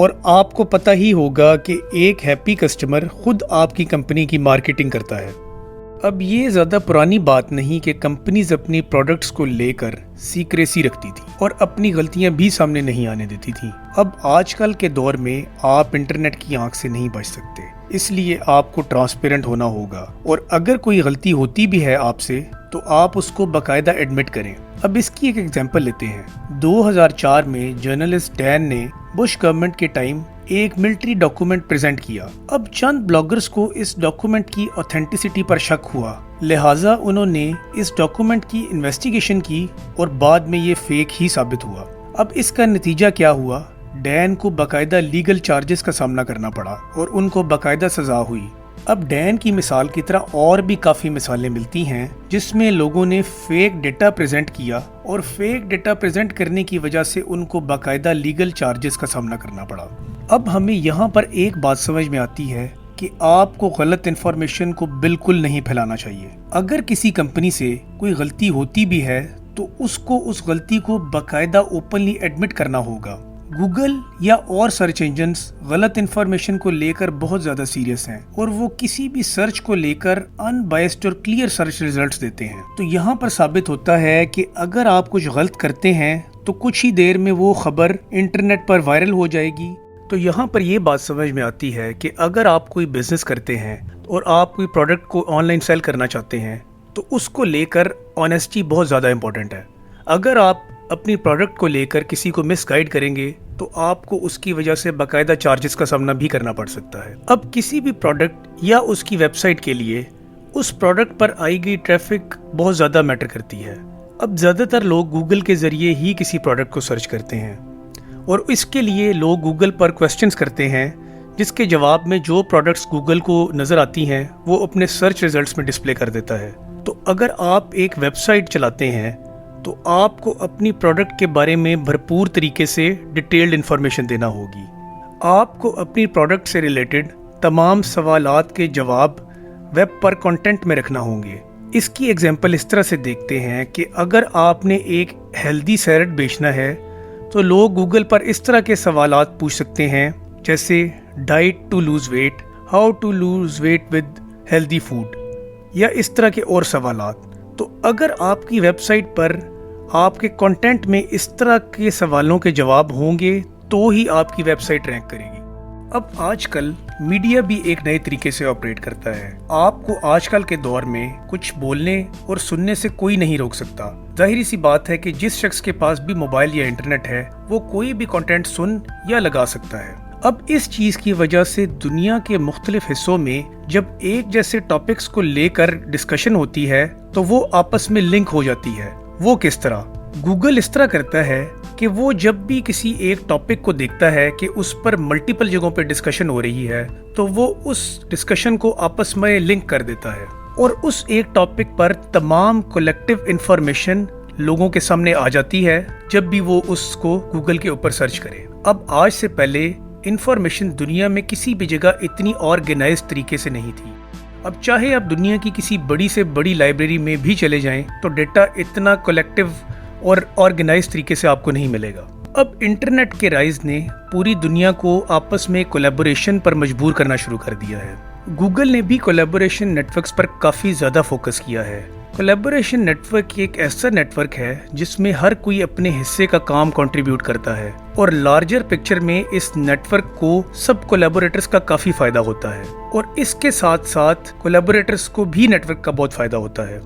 اور آپ کو پتہ ہی ہوگا کہ ایک ہیپی کسٹمر خود آپ کی کمپنی کی مارکیٹنگ کرتا ہے۔ اب یہ زیادہ پرانی بات نہیں کہ کمپنیز اپنی پروڈکٹس کو لے کر سیکریسی رکھتی تھی اور اپنی غلطیاں بھی سامنے نہیں آنے دیتی تھی۔ اب آج کل کے دور میں آپ انٹرنیٹ کی آنکھ سے نہیں بچ سکتے، اس لیے آپ کو ٹرانسپیرنٹ ہونا ہوگا، اور اگر کوئی غلطی ہوتی بھی ہے آپ سے تو آپ اس کو باقاعدہ ایڈمٹ کریں۔ اب اس کی ایک ایگزامپل لیتے ہیں۔ 2004 میں جرنلسٹ ڈین نے بش گورنمنٹ کے ٹائم ایک ملٹری ڈاکومنٹ پریزنٹ کیا۔ اب چند بلاگرز کو اس ڈاکومنٹ کی اوتھینٹسٹی پر شک ہوا، لہٰذا انہوں نے اس ڈاکومنٹ کی انویسٹیگیشن کی اور بعد میں یہ فیک ہی ثابت ہوا۔ اب اس کا نتیجہ کیا ہوا؟ ڈین کو باقاعدہ لیگل چارجز کا سامنا کرنا پڑا اور ان کو باقاعدہ سزا ہوئی۔ اب ڈین کی مثال کی طرح اور بھی کافی مثالیں ملتی ہیں جس میں لوگوں نے فیک ڈیٹا پریزنٹ کیا اور فیک ڈیٹا پریزنٹ کرنے کی وجہ سے ان کو باقاعدہ لیگل چارجز کا سامنا کرنا پڑا۔ اب ہمیں یہاں پر ایک بات سمجھ میں آتی ہے کہ آپ کو غلط انفارمیشن کو بالکل نہیں پھیلانا چاہیے۔ اگر کسی کمپنی سے کوئی غلطی ہوتی بھی ہے تو اس کو اس غلطی کو باقاعدہ اوپنلی ایڈمٹ کرنا ہوگا۔ گوگل یا اور سرچ انجنز غلط انفارمیشن کو لے کر بہت زیادہ سیریس ہیں اور وہ کسی بھی سرچ کو لے کر ان بائسڈ اور کلیئر سرچ ریزلٹس دیتے ہیں۔ تو یہاں پر ثابت ہوتا ہے کہ اگر آپ کچھ غلط کرتے ہیں تو کچھ ہی دیر میں وہ خبر انٹرنیٹ پر وائرل ہو جائے گی۔ تو یہاں پر یہ بات سمجھ میں آتی ہے کہ اگر آپ کوئی بزنس کرتے ہیں اور آپ کوئی پروڈکٹ کو آن لائن سیل کرنا چاہتے ہیں تو اس کو لے کر آنیسٹی بہت زیادہ امپورٹنٹ ہے۔ اگر آپ اپنی پروڈکٹ کو لے کر کسی کو مس گائیڈ کریں گے تو آپ کو اس کی وجہ سے باقاعدہ چارجز کا سامنا بھی کرنا پڑ سکتا ہے۔ اب کسی بھی پروڈکٹ یا اس کی ویب سائٹ کے لیے اس پروڈکٹ پر آئی گئی ٹریفک بہت زیادہ میٹر کرتی ہے۔ اب زیادہ تر لوگ گوگل کے ذریعے ہی کسی پروڈکٹ کو سرچ کرتے ہیں اور اس کے لیے لوگ گوگل پر کویسچنز کرتے ہیں جس کے جواب میں جو پروڈکٹس گوگل کو نظر آتی ہیں وہ اپنے سرچ ریزلٹس میں ڈسپلے کر دیتا ہے۔ تو اگر آپ ایک ویب سائٹ چلاتے ہیں تو آپ کو اپنی پروڈکٹ کے بارے میں بھرپور طریقے سے ڈیٹیلڈ انفارمیشن دینا ہوگی۔ آپ کو اپنی پروڈکٹ سے ریلیٹڈ تمام سوالات کے جواب ویب پر کنٹینٹ میں رکھنا ہوں گے۔ اس کی ایگزامپل اس طرح سے دیکھتے ہیں کہ اگر آپ نے ایک ہیلدی سیلڈ بیچنا ہے تو لوگ گوگل پر اس طرح کے سوالات پوچھ سکتے ہیں جیسے diet to lose weight, how to lose weight with healthy food, یا اس طرح کے اور سوالات۔ تو اگر آپ کی ویب سائٹ پر آپ کے کنٹینٹ میں اس طرح کے سوالوں کے جواب ہوں گے تو ہی آپ کی ویب سائٹ رینک کرے گی۔ اب آج کل میڈیا بھی ایک نئے طریقے سے آپریٹ کرتا ہے۔ آپ کو آج کل کے دور میں کچھ بولنے اور سننے سے کوئی نہیں روک سکتا۔ ظاہری سی بات ہے کہ جس شخص کے پاس بھی موبائل یا انٹرنیٹ ہے وہ کوئی بھی کنٹینٹ سن یا لگا سکتا ہے۔ اب اس چیز کی وجہ سے دنیا کے مختلف حصوں میں جب ایک جیسے ٹاپکس کو لے کر ڈسکشن ہوتی ہے تو وہ آپس میں لنک ہو جاتی ہے۔ وہ کس طرح؟ گوگل اس طرح کرتا ہے کہ وہ جب بھی کسی ایک ٹاپک کو دیکھتا ہے کہ اس پر ملٹیپل جگہوں پہ ڈسکشن ہو رہی ہے تو وہ اس ڈسکشن کو آپس میں لنک کر دیتا ہے اور اس ایک ٹاپک پر تمام کولیکٹیو انفارمیشن لوگوں کے سامنے آ جاتی ہے جب بھی وہ اس کو گوگل کے اوپر سرچ کرے۔ اب آج سے پہلے انفارمیشن دنیا میں کسی بھی جگہ اتنی آرگنائز طریقے سے نہیں تھی۔ اب چاہے آپ دنیا کی کسی بڑی سے بڑی لائبریری میں بھی چلے جائیں تو ڈیٹا اتنا کولیکٹیو اور آرگنائز طریقے سے آپ کو نہیں ملے گا۔ اب انٹرنیٹ کے رائز نے پوری دنیا کو آپس میں کولیبوریشن پر مجبور کرنا شروع کر دیا ہے۔ گوگل نے بھی کولیبوریشن نیٹ ورکس پر کافی زیادہ فوکس کیا ہے۔ کولیبوریشن نیٹ ورک ایک ایسا نیٹ ورک ہے جس میں ہر کوئی اپنے حصے کا کام کنٹریبیوٹ کرتا ہے اور لارجر پکچر میں اس نیٹ ورک کو سب کولیبوریٹرز کا کافی فائدہ ہوتا ہے اور اس کے ساتھ ساتھ کولیبوریٹرز کو بھی نیٹ ورک کا بہت فائدہ ہوتا ہے۔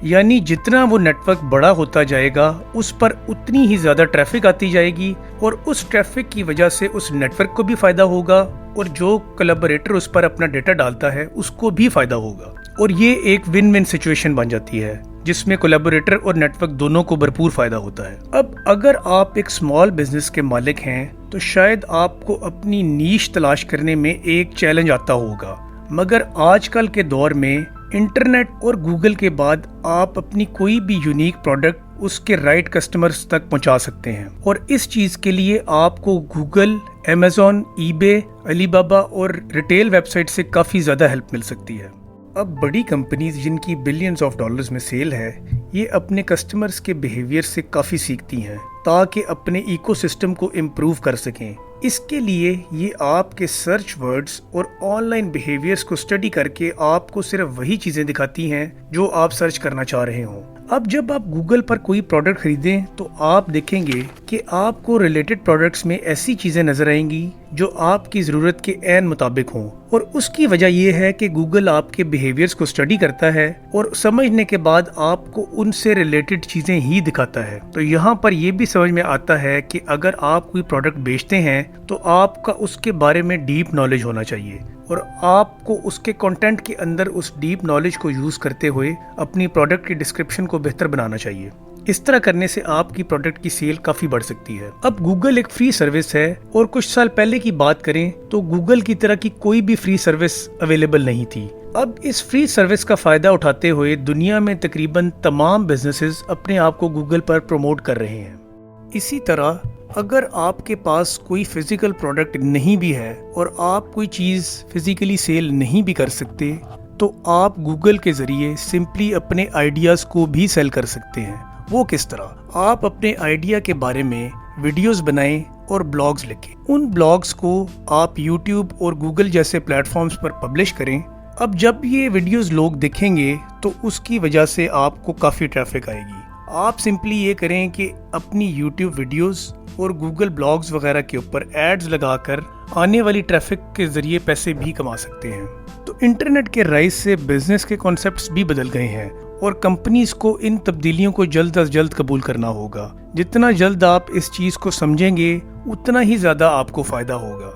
یعنی جتنا وہ نیٹ ورک بڑا ہوتا جائے گا اس پر اتنی ہی زیادہ ٹریفک آتی جائے گی اور اس ٹریفک کی وجہ سے اس نیٹ ورک کو بھی فائدہ ہوگا اور جو کولیبوریٹر اس پر اپنا ڈیٹا ڈالتا ہے اس کو بھی فائدہ ہوگا، اور یہ ایک ون ون سچویشن بن جاتی ہے جس میں کولیبوریٹر اور نیٹ ورک دونوں کو بھرپور فائدہ ہوتا ہے۔ اب اگر آپ ایک اسمال بزنس کے مالک ہیں تو شاید آپ کو اپنی نیش تلاش کرنے میں ایک چیلنج آتا ہوگا، مگر آج کل کے دور میں انٹرنیٹ اور گوگل کے بعد آپ اپنی کوئی بھی یونیک پروڈکٹ اس کے رائٹ کسٹمرز تک پہنچا سکتے ہیں، اور اس چیز کے لیے آپ کو گوگل، امیزون، ای بے، علی بابا اور ریٹیل ویب سائٹ سے کافی زیادہ ہیلپ مل سکتی ہے۔ اب بڑی کمپنیز جن کی بلینز آف ڈالرز میں سیل ہے یہ اپنے کسٹمرز کے بیہیویئر سے کافی سیکھتی ہیں تاکہ اپنے ایکو سسٹم کو امپروو کر سکیں اس کے لیے یہ آپ کے سرچ ورڈز اور آن لائن بیہیویئرز کو اسٹڈی کر کے آپ کو صرف وہی چیزیں دکھاتی ہیں جو آپ سرچ کرنا چاہ رہے ہوں۔ اب جب آپ گوگل پر کوئی پروڈکٹ خریدیں تو آپ دیکھیں گے کہ آپ کو ریلیٹڈ پروڈکٹس میں ایسی چیزیں نظر آئیں گی جو آپ کی ضرورت کے عین مطابق ہوں، اور اس کی وجہ یہ ہے کہ گوگل آپ کے بیہیویئرز کو اسٹڈی کرتا ہے اور سمجھنے کے بعد آپ کو ان سے ریلیٹڈ چیزیں ہی دکھاتا ہے۔ تو یہاں پر یہ بھی سمجھ میں آتا ہے کہ اگر آپ کوئی پروڈکٹ بیچتے ہیں تو آپ کا اس کے بارے میں ڈیپ نالج ہونا چاہیے، اور آپ کو اس کے کنٹینٹ کے اندر اس ڈیپ نالج کو یوز کرتے ہوئے اپنی پروڈکٹ کی ڈسکرپشن کو بہتر بنانا چاہیے۔ اس طرح کرنے سے آپ کی پروڈکٹ کی سیل کافی بڑھ سکتی ہے۔ اب گوگل ایک فری سروس ہے، اور کچھ سال پہلے کی بات کریں تو گوگل کی طرح کی کوئی بھی فری سروس اویلیبل نہیں تھی۔ اب اس فری سروس کا فائدہ اٹھاتے ہوئے دنیا میں تقریباً تمام بزنسز اپنے آپ کو گوگل پر پروموٹ کر رہے ہیں۔ اسی طرح اگر آپ کے پاس کوئی فزیکل پروڈکٹ نہیں بھی ہے اور آپ کوئی چیز فزیکلی سیل نہیں بھی کر سکتے تو آپ گوگل کے ذریعے سمپلی اپنے آئیڈیاز کو بھی سیل کر سکتے ہیں۔ وہ کس طرح؟ آپ اپنے آئیڈیا کے بارے میں ویڈیوز بنائیں اور بلاگز لکھیں۔ ان بلاگز کو آپ یوٹیوب اور گوگل جیسے پلیٹ فارمز پر پبلش کریں۔ اب جب یہ ویڈیوز لوگ دیکھیں گے تو اس کی وجہ سے آپ کو کافی ٹریفک آئے گی۔ آپ سمپلی یہ کریں کہ اپنی یوٹیوب ویڈیوز اور گوگل بلاگز وغیرہ کے اوپر ایڈز لگا کر آنے والی ٹریفک کے ذریعے پیسے بھی کما سکتے ہیں۔ تو انٹرنیٹ کے رائز سے بزنس کے کانسیپٹس بھی بدل گئے ہیں، اور کمپنیز کو ان تبدیلیوں کو جلد از جلد قبول کرنا ہوگا۔ جتنا جلد آپ اس چیز کو سمجھیں گے اتنا ہی زیادہ آپ کو فائدہ ہوگا۔